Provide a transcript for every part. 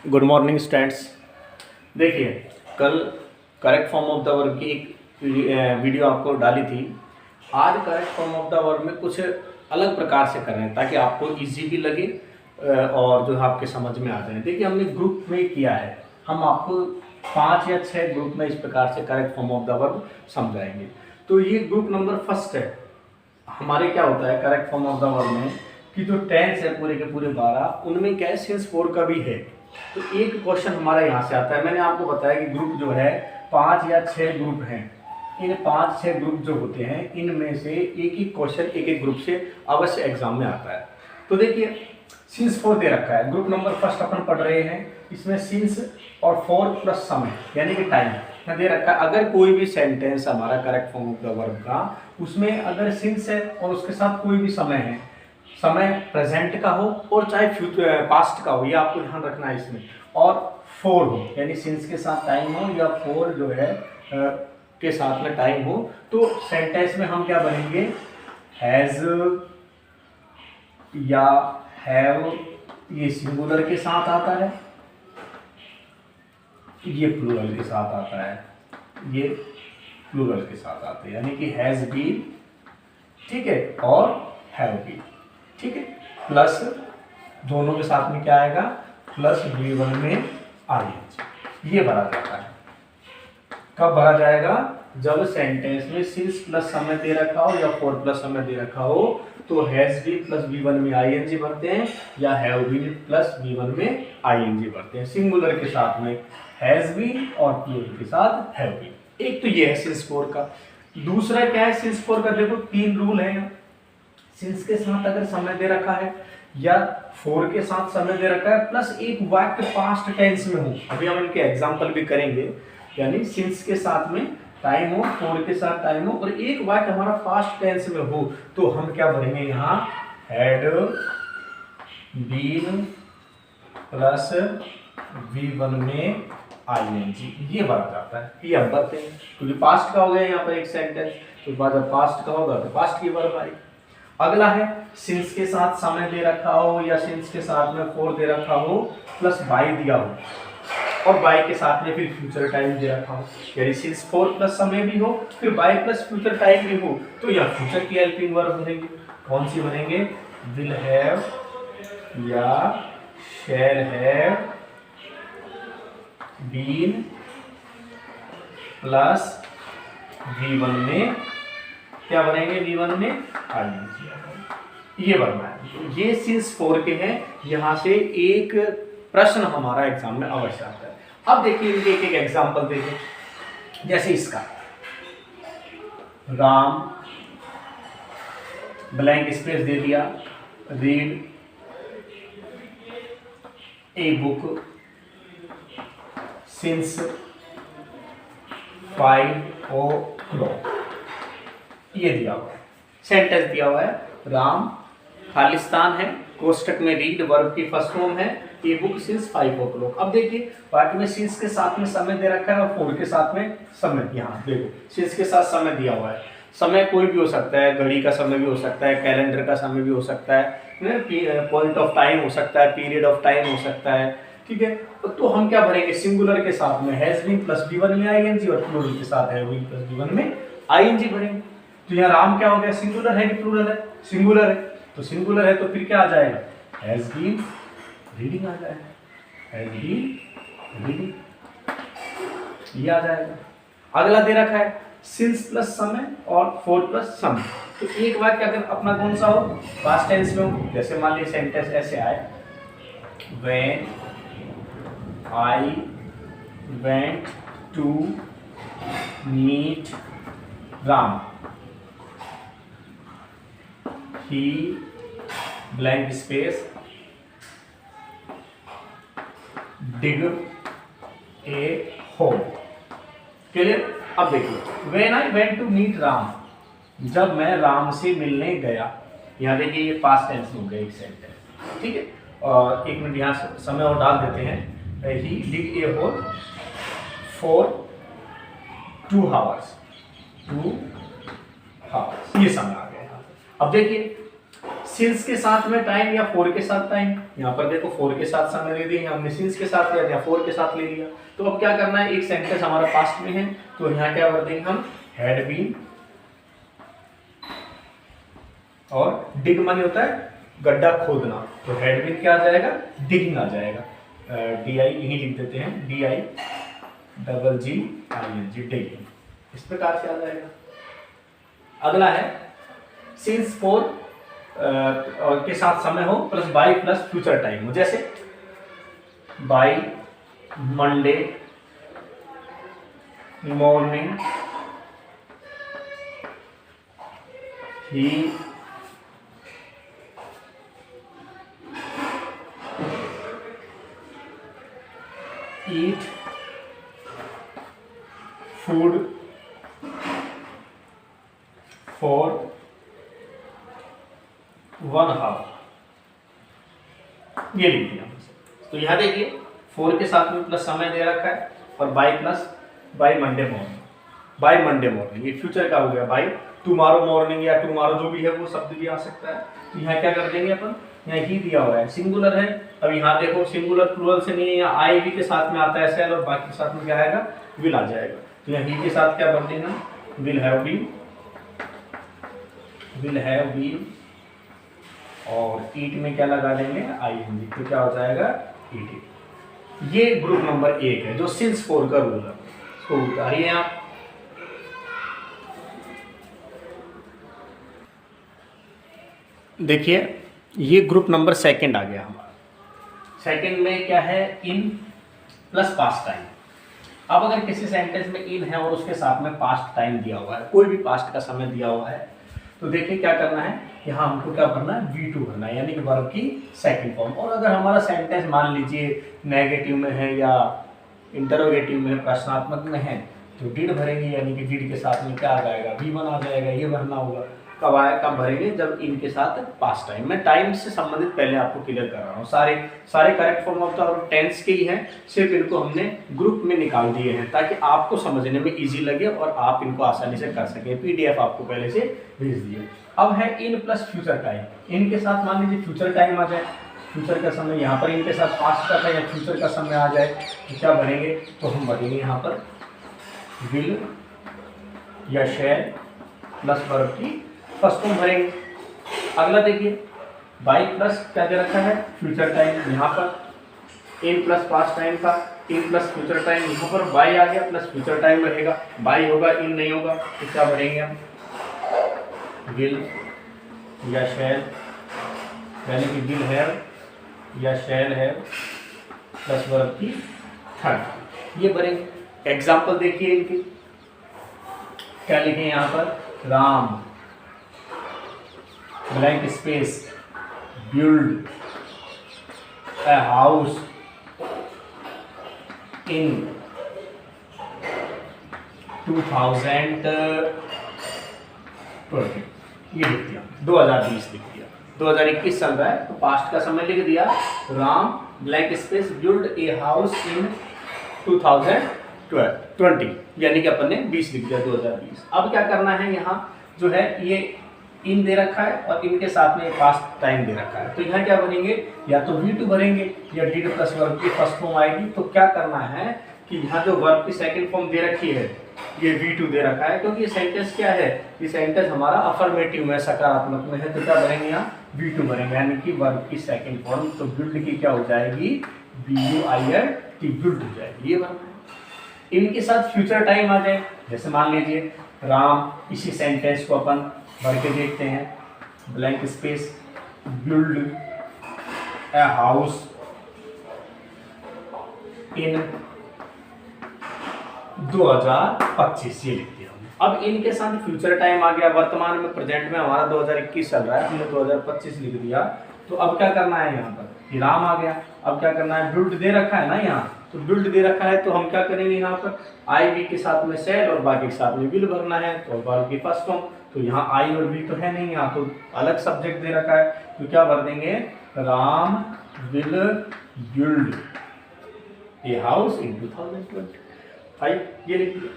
Good morning students. देखिए, कल correct form of the verb की एक वीडियो आपको डाली थी। आज correct form of the verb में कुछ अलग प्रकार से कर रहे हैं ताकि आपको इजी भी लगे और जो है आपके समझ में आ जाए। देखिए, हमने ग्रुप में किया है, हम आपको 5 या 6 ग्रुप में इस प्रकार से correct form of the verb समझाएंगे। तो ये ग्रुप नंबर फर्स्ट है। हमारे क्या होता है correct form of the verb में कि जो टेंस है पूरे के पूरे 12, उनमें क्या है सिंस 4 का भी है। तो एक क्वेश्चन हमारा यहाँ से आता है। मैंने आपको बताया कि ग्रुप जो है 5 या 6 ग्रुप हैं। इन 5-6 ग्रुप जो होते हैं इनमें से एक एक क्वेश्चन एक एक ग्रुप से अवश्य एग्जाम में आता है। तो देखिए, सिंस 4 दे रखा है। ग्रुप नंबर फर्स्ट अपन पढ़ रहे हैं, इसमें सिंस और 4 प्लस समय यानी कि टाइम दे रखा है। अगर कोई भी सेंटेंस हमारा correct form of the verb का, उसमें अगर सिंस है और उसके साथ कोई भी समय है, समय प्रेजेंट का हो और चाहे फ्यूचर पास्ट का हो, ये आपको ध्यान रखना है इसमें, और 4 हो यानी सिंस के साथ टाइम हो या 4 जो है के साथ में टाइम हो, तो सेंटेंस में हम क्या बनेंगे, हैज या हैव, ये सिंगुलर के साथ आता है, ये प्लूरल के साथ आता है, ये प्लूरल के साथ आते हैं यानी कि हैज बीन, ठीक है, और हैव बीन, ठीक है, प्लस दोनों के साथ में क्या आएगा, प्लस V1 में आईएनजी। ये भरा जाता है। कब भरा जाएगा, जब सेंटेंस में सिंस प्लस समय दे रखा हो या 4 प्लस समय दे रखा हो, तो हैज बीन प्लस V1 में आईएनजी भरते हैं या हैव बीन प्लस V1 में आईएनजी भरते हैं। सिंगुलर के साथ में हैज बीन और प्लूरल के साथ हैव बीन। एक तो ये है सिंस 4 का। दूसरा क्या है सिंस 4 का, देखो 3 रूल है। सिंस के साथ अगर समय दे रखा है या 4 के साथ समय दे रखा है, प्लस एक वाक्य पास्ट टेंस में हो, अभी हम इनके एग्जांपल भी करेंगे, यानी सिंस के साथ में टाइम हो, 4 के साथ टाइम हो और एक वाक्य हमारा पास्ट टेंस में हो, तो हम क्या भरेंगे यहाँ, हैड बीन प्लस V1 में आईएनजी, ये भरा जाता है। ये हम भरते हैं क्योंकि पास्ट का हो गया यहाँ पर एक सेंटेंस, तो बाद जब पास्ट का होगा तो पास्ट की वर्ब आई। अगला है सिंस के साथ समय दे रखा हो या सिंस के साथ में 4 दे रखा हो, प्लस बाय दिया हो और बाय के साथ में फिर फ्यूचर टाइम दे रखा हो, यानी सिंस 4 प्लस समय भी हो फिर बाय प्लस फ्यूचर टाइम भी हो, तो यह फ्यूचर की हेल्पिंग वर्ब बनेंगे। कौन सी बनेंगे, विल हैव या shall have been plus V1 में क्या बनेंगे, V1 में आईएनजी, ये बनना है। ये सिंस 4 के हैं। यहां से एक प्रश्न हमारा एग्जाम में अवश्य आता है। अब देखिए इनके एक एक एग्जांपल देखें, जैसे इसका राम ब्लैंक स्पेस दे दिया, read a book since 5 o'clock, ये दिया हुआ है। सेंटेंस दिया हुआ है, राम खालिस्तान है, कोष्टक में रीड वर्ब की फर्स्ट फॉर्म है, ये बुक सिंस 5 o'clock। अब देखिए वाक्य में सिंस के साथ में समय दे रखा है और 4 के साथ में समय, यहाँ देखो सिंस के साथ समय दिया हुआ है। समय कोई भी हो सकता है, घड़ी का समय भी हो सकता है, कैलेंडर का समय भी हो सकता है, पॉइंट ऑफ टाइम हो सकता है, पीरियड ऑफ टाइम हो सकता है, ठीक है। तो हम क्या भरेंगे, सिंगुलर के साथ में हैज बीन प्लस V1 में आईएनजी और प्लूरल के साथ हैव बीन प्लस V1 में आईएनजी भरेंगे। तो यहाँ राम क्या हो गया, सिंगुलर है कि प्लूरल है, सिंगुलर है, तो सिंगुलर है तो फिर क्या आ जाएगा, हैज बीन रीडिंग आ जाएगा, हैज बीन रीडिंग, ये आ जाएगा। अगला दे रखा है सिंस प्लस समय और 4 प्लस समय, तो एक वाक्य अगर अपना कौन सा हो, पास्ट टेंस में हो, जैसे मान लीजिए सेंटेंस ऐसे आए, when I went to meet Ram, he blank space dig a hole, clear. अब देखिए, when I went to meet Ram, जब मैं राम से मिलने गया, यहाँ देखिए ये पास्ट टेंस हो गया एक सेंटेंस, ठीक है। और 1 मिनट यहाँ समय और डाल देते हैं, he dig a hole for 2 hours, 2 hours, ये समय आ गया। अब देखिए सिंस के साथ में टाइम या फॉर के साथ टाइम, यहाँ पर देखो फॉर के साथ समय ले दिया, हमने सिंस के साथ लिया या फॉर के साथ ले लिया। तो अब क्या करना है, एक सेंटेंस हमारा पास्ट में है तो यहाँ क्या भर देंगे हम, हैड बीन, और डिग माने होता है गड्ढा खोदना, तो हैड बीन क्या आ जाएगा, डिगिंग आ जाएगा, DI यही लिख देते हैं, DIGGING, डिगिंग, इस प्रकार से आ जाएगा। अगला है सिंस फॉर और के साथ समय हो plus by plus future time हो, जैसे bye Monday morning he eat food for 1 हावर, ये लिख दिया। तो यहाँ देखिए फॉर के साथ में प्लस समय दे रखा है और by plus by Monday morning, by Monday morning, ये फ्यूचर का हो गया, बाय टुमारो मॉर्निंग या टुमारो जो भी है वो शब्द भी आ सकता है। तो यहाँ क्या कर देंगे अपन, यहाँ ही दिया हुआ है सिंगुलर है, अब यहाँ देखो सिंगुलर प्लूरल से नहीं है, यहाँ आई भी के साथ में आता है सेल और बाकी के साथ में क्या आएगा, विल आ जाएगा। तो यहाँ ही के साथ क्या भर देना, will have been, will have been, और ईट में क्या लगा देंगे, ING, तो क्या हो जाएगा, ईट। ये ग्रुप नंबर 1 है जो सिंस फॉर का रूल है, इसको उतारिए आप। देखिए ये ग्रुप नंबर 2 आ गया हमारा। सेकंड में क्या है, इन प्लस पास्ट टाइम। अब अगर किसी सेंटेंस में इन है और उसके साथ में पास्ट टाइम दिया हुआ है, कोई भी पास्ट का समय दिया हुआ है, तो देखिए क्या करना है, यहाँ हमको क्या भरना है, V2 भरना है, यानी कि वर्ब की सेकंड फॉर्म। और अगर हमारा सेंटेंस मान लीजिए नेगेटिव में है या इंटरोगेटिव में है, प्रश्नात्मक में है, तो डिड भरेंगे, यानी कि डिड के साथ में क्या आ जाएगा, V1 आ जाएगा, ये भरना होगा। कब आए, कब भरेंगे, जब इनके साथ पास्ट टाइम। मैं टाइम से संबंधित पहले आपको क्लियर कर रहा हूँ, सारे correct form of the tense के ही हैं, सिर्फ इनको हमने ग्रुप में निकाल दिए हैं ताकि आपको समझने में इजी लगे और आप इनको आसानी से कर सकें। PDF आपको पहले से भेज दिए। अब है इन प्लस फ्यूचर टाइम, इनके साथ मान लीजिए फ्यूचर टाइम आ जाए, फ्यूचर का समय, यहाँ पर इनके साथ पास्ट का या फ्यूचर का समय आ जाए, तो क्या भरेंगे, तो हम भरेंगे यहाँ पर विल या शैल प्लस वर्ब की फर्स्ट फॉर्म भरेंगे। अगला देखिए बाई प्लस क्या दे रखा है, फ्यूचर टाइम, यहाँ पर इन प्लस पास्ट टाइम का, इन प्लस फ्यूचर टाइम, यहाँ पर बाई आ गया प्लस फ्यूचर टाइम रहेगा, बाई होगा इन नहीं होगा, तो क्या भरेंगे हम, विल या शैल, यानी कि विल हैव या शैल हैव प्लस वर्ब की थर्ड, ये भरेंगे। एग्जाम्पल देखिए इनकी, क्या लिखे यहाँ पर, Ram blank space build a house in 2020, ये लिख दिया, 2020 लिख दिया, 2021 चल रहा है तो पास्ट का समय लिख दिया, Ram blank space build a house in 2020, यानी कि अपन ने 20 लिख दिया, 2020। अब क्या करना है, यहाँ जो है ये इन दे रखा है और इनके साथ में पास्ट टाइम दे रखा है, तो यहाँ क्या बनेंगे, या तो V2 भरेंगे या डिड प्लस वर्ब की फर्स्ट फॉर्म आएगी। तो क्या करना है कि यहाँ जो वर्ब की सेकंड फॉर्म दे रखी है ये V2 दे रखा है, क्योंकि ये सेंटेंस क्या है, ये सेंटेंस हमारा अफर्मेटिव में, सकारात्मक में है, तो क्या भरेंगे यहाँ V2 भरेंगे, यानी कि वर्ब की सेकंड फॉर्म। तो बिल्ड की क्या हो जाएगी, BUILD, बिल्ड हो जाएगी, ये वर्ब। इनके साथ फ्यूचर टाइम आ जाए, जैसे मान लीजिए राम, इसी सेंटेंस को अपन भर के देखते हैं, blank space build a house in 2025, ये लिख दिया हमने। अब इनके साथ फ्यूचर टाइम आ गया, वर्तमान में प्रेजेंट में हमारा 2021 चल रहा है, हमने 2025 लिख दिया। तो अब क्या करना है, यहाँ पर राम आ गया, अब क्या करना है, बिल्ड दे रखा है ना यहाँ, तो बिल्ड दे रखा है तो हम क्या करेंगे, यहाँ पर आई के साथ में सेल और बाकी के साथ में विल भरना है, तो वर्ब की फर्स्ट फॉर्म। तो यहाँ आई और वी तो है नहीं, यहाँ तो अलग सब्जेक्ट दे रखा है, तो क्या भर देंगे, Ram will build a house in 2025, ये लिख दिया।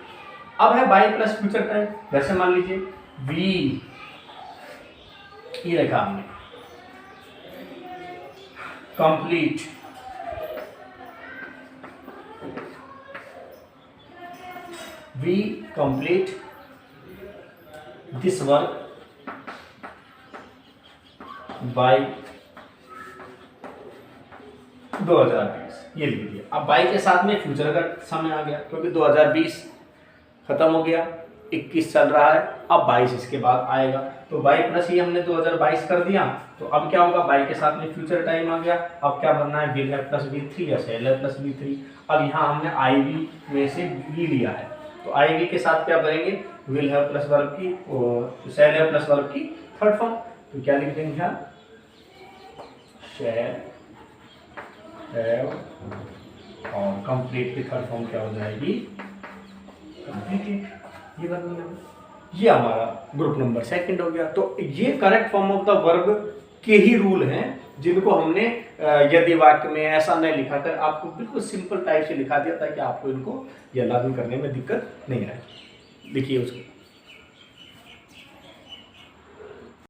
अब है बाई प्लस फ्यूचर टाइम, जैसे मान लीजिए वी, ये लिखा हमने, complete we complete this work by 2020, ये लिख दिया। अब बाई के साथ में फ्यूचर का समय आ गया क्योंकि 2020 खत्म हो गया, 21 चल रहा है, अब 22 इसके बाद आएगा, तो बाई प्लस ये हमने 2022 कर दिया। तो अब क्या होगा, बाई के साथ में फ्यूचर टाइम आ गया। अब क्या भरना है, विल है प्लस V3 या सेल है प्लस V3। अब यहाँ हमने IV में से V लिया है, तो IV के साथ क्या भरेंगे, विल है प्लस वर्ब की और सेल है प्लस वर्ब की थर्ड फॉर्म। तो क्या लिख देंगे यहाँ, शेल हैव और कंप्लीट की थर्ड फॉर्म क्या हो जाएगी, कंप्लीटेड। ये बननी है, ये हमारा ग्रुप नंबर सेकंड हो गया। तो ये correct form of the verb के ही रूल हैं जिनको हमने यदि वाक्य में ऐसा नहीं लिखा कर आपको बिल्कुल सिंपल टाइप से लिखा दिया ताकि आपको इनको या लागू करने में दिक्कत नहीं आए। देखिए उसको